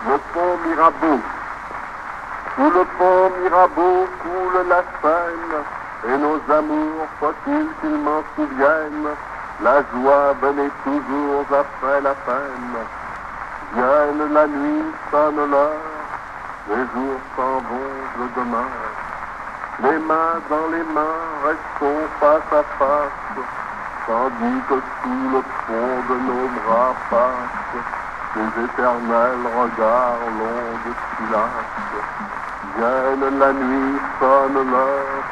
le pont Mirabeau. Sous le pont Mirabeau coule la Seine, et nos amours, faut-il qu'ils m'en souviennent, la joie venait toujours après la peine. Vienne la nuit, sonne l'heure, les jours s'en vont, je demeure. Les mains dans les mains, restons face à face, tandis que sous le pont de nos bras passent ces éternels regards longs de silence. Vienne la nuit, sonne l'heure,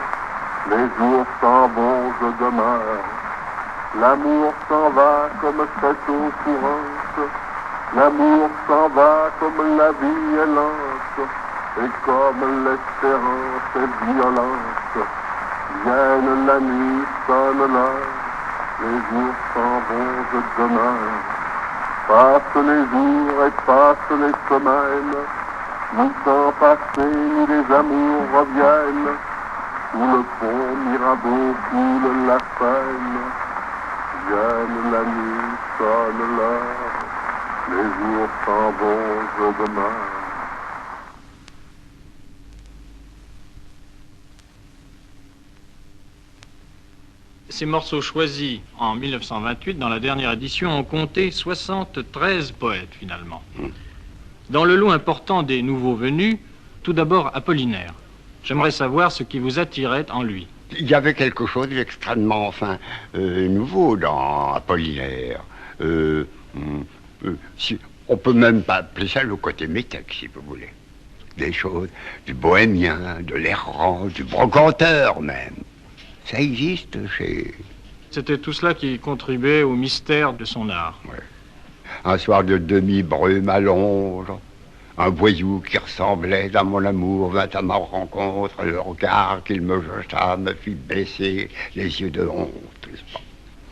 les jours s'en vont, je demeure. L'amour s'en va comme cette eau courante, l'amour s'en va comme la vie est lente, et comme l'espérance est violente. Vienne la nuit, sonne l'heure, les jours s'en vont, je demeure. Passent les jours et passent les semaines, ni temps passé, ni les amours reviennent. Sous le pont Mirabeau coule la Seine. Vienne la nuit, sonne l'heure, les jours s'en vont, je demeure. Ces morceaux choisis en 1928, dans la dernière édition, ont compté 73 poètes, finalement. Dans le lot important des nouveaux venus, tout d'abord Apollinaire. J'aimerais savoir ce qui vous attirait en lui. Il y avait quelque chose d'extrêmement, nouveau dans Apollinaire. On peut même pas appeler ça le côté métèque, si vous voulez. Des choses, du bohémien, de l'errant, du brocanteur même. Ça existe chez... C'était tout cela qui contribuait au mystère de son art. Ouais. Un soir de demi-brume à l'onge, un voyou qui ressemblait à mon amour vint à ma rencontre, le regard qu'il me jeta me fit baisser les yeux de honte.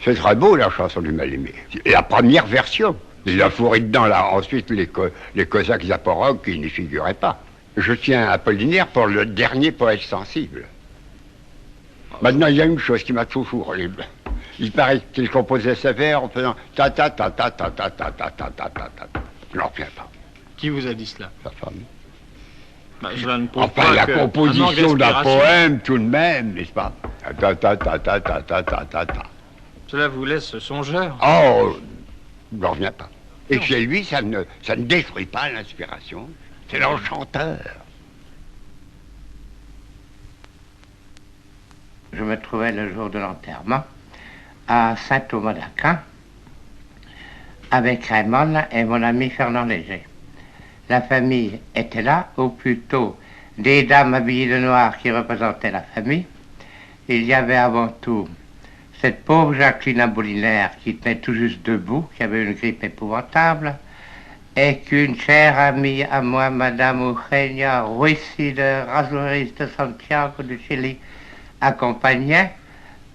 C'est très beau, la chanson du mal-aimé. La première version. Il a fourré dedans, là, ensuite, les Cosaques zaporogues qui n'y figuraient pas. Je tiens Apollinaire pour le dernier poète sensible. Maintenant, il y a une chose qui m'a toujours... Il paraît qu'il composait ses vers en faisant ta ta ta ta ta ta ta ta ta ta ta ta. Je n'en reviens pas. Qui vous a dit cela? Sa femme. Cela ne prouve Enfin, pas la que composition d'un poème, tout de même, n'est-ce pas? Ta ta ta ta ta ta ta ta ta. Cela vous laisse songeur? Oh, je n'en reviens pas. Et chez lui, ça ne détruit pas l'inspiration. C'est l'enchanteur. Je me trouvais le jour de l'enterrement à Saint-Thomas d'Aquin avec Raymond et mon ami Fernand Léger. La famille était là, ou plutôt des dames habillées de noir qui représentaient la famille. Il y avait avant tout cette pauvre Jacqueline Apollinaire qui tenait tout juste debout, qui avait une grippe épouvantable, et qu'une chère amie à moi, Madame Eugenia Ruiz de Razoris de Santiago du Chili, accompagnait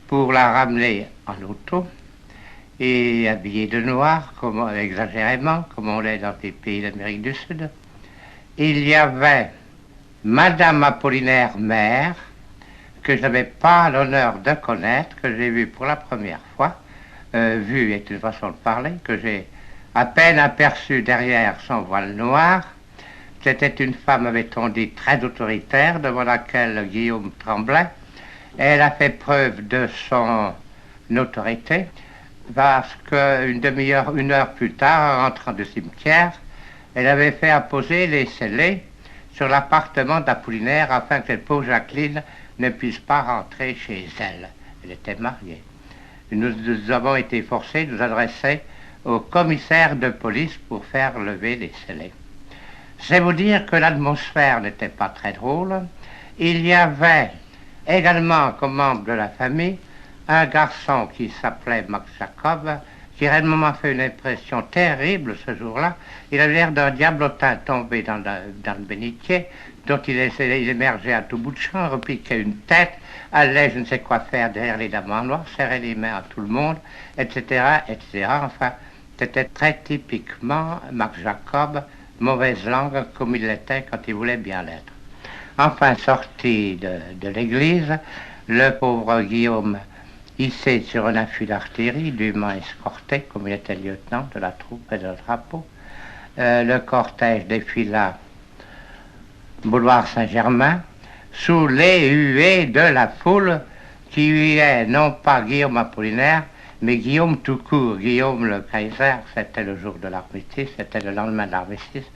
pour la ramener en auto et habillée de noir, exagérément, comme on l'est dans les pays d'Amérique du Sud. Il y avait Madame Apollinaire mère, que je n'avais pas l'honneur de connaître, que j'ai vue pour la première fois, vue est une façon de parler, que j'ai à peine aperçue derrière son voile noir. C'était une femme, avait-on dit, très autoritaire, devant laquelle Guillaume tremblait. Elle a fait preuve de son autorité parce qu'une demi-heure, une heure plus tard, en rentrant du cimetière, elle avait fait apposer les scellés sur l'appartement d'Apollinaire afin que cette pauvre Jacqueline ne puisse pas rentrer chez elle. Elle était mariée. Nous avons été forcés de nous adresser au commissaire de police pour faire lever les scellés. C'est vous dire que l'atmosphère n'était pas très drôle. Il y avait également, comme membre de la famille, un garçon qui s'appelait Max Jacob, qui réellement m'a fait une impression terrible ce jour-là. Il avait l'air d'un diablotin tombé dans le bénitier, dont il émergeait à tout bout de champ, repiquait une tête, allait je ne sais quoi faire derrière les dames en noir, serrait les mains à tout le monde, etc., etc. Enfin, c'était très typiquement Max Jacob, mauvaise langue comme il l'était quand il voulait bien l'être. Enfin, sorti de l'église, le pauvre Guillaume, hissé sur un affût d'artillerie, dûment escorté, comme il était lieutenant de la troupe et de drapeau, le cortège défila boulevard Saint-Germain sous les huées de la foule qui huait non pas Guillaume Apollinaire, mais Guillaume tout court. Guillaume le Kaiser, c'était le jour de l'armistice, c'était le lendemain de l'armistice.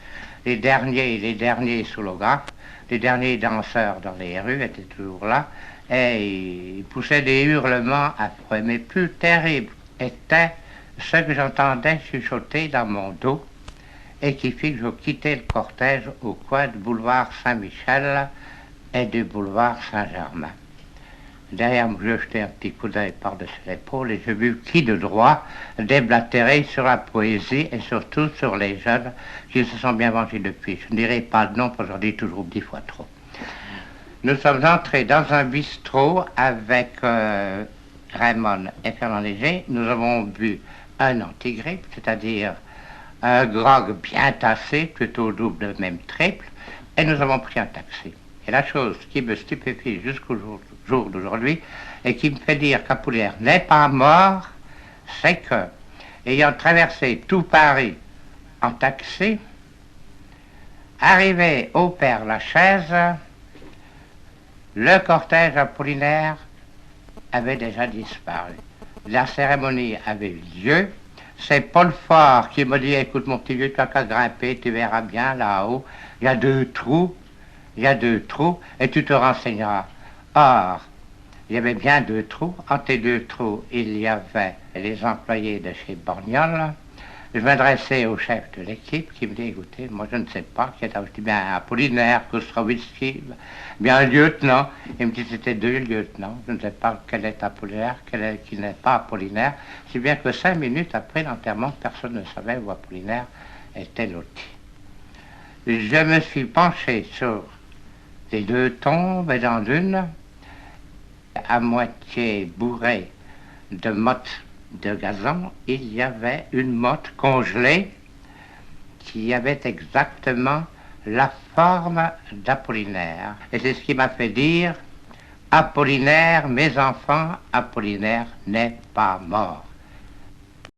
Les derniers soulographes, les derniers danseurs dans les rues étaient toujours là, et ils poussaient des hurlements affreux. Mais plus terrible était ce que j'entendais chuchoter dans mon dos, et qui fit que je quittais le cortège au coin du boulevard Saint-Michel et du boulevard Saint-Germain. Derrière moi, je jetai un petit coup d'œil par-dessus l'épaule et j'ai vu qui de droit déblatérer sur la poésie et surtout sur les jeunes qui se sont bien vengés depuis. Je ne dirai pas de nom parce que j'en dis toujours 10 fois trop. Nous sommes entrés dans un bistrot avec Raymond et Fernand Léger. Nous avons bu un antigrippe, c'est-à-dire un grog bien tassé, plutôt double, même triple, et nous avons pris un taxi. Et la chose qui me stupéfie jusqu'au jour d'aujourd'hui, et qui me fait dire qu'Apollinaire n'est pas mort, c'est que, ayant traversé tout Paris en taxi, arrivé au Père-Lachaise, le cortège Apollinaire avait déjà disparu. La cérémonie avait eu lieu. C'est Paul Fort qui me dit, écoute mon petit vieux, tu as qu'à grimper, tu verras bien là-haut, il y a 2 trous, et tu te renseigneras. Or, il y avait bien 2 trous. Entre les 2 trous, il y avait les employés de chez Borgnol. Je m'adressais au chef de l'équipe qui me dit, écoutez, moi je ne sais pas, qui est bien Apollinaire, Kostrowski, bien un lieutenant. Il me dit, c'était 2 lieutenants. Je ne sais pas quel est Apollinaire, qui n'est pas Apollinaire. Si bien que 5 minutes après l'enterrement, personne ne savait où Apollinaire était loti. Je me suis penché sur les 2 tombes et dans une, à moitié bourrée de mottes de gazon, il y avait une motte congelée qui avait exactement la forme d'Apollinaire. Et c'est ce qui m'a fait dire, Apollinaire, mes enfants, Apollinaire n'est pas mort.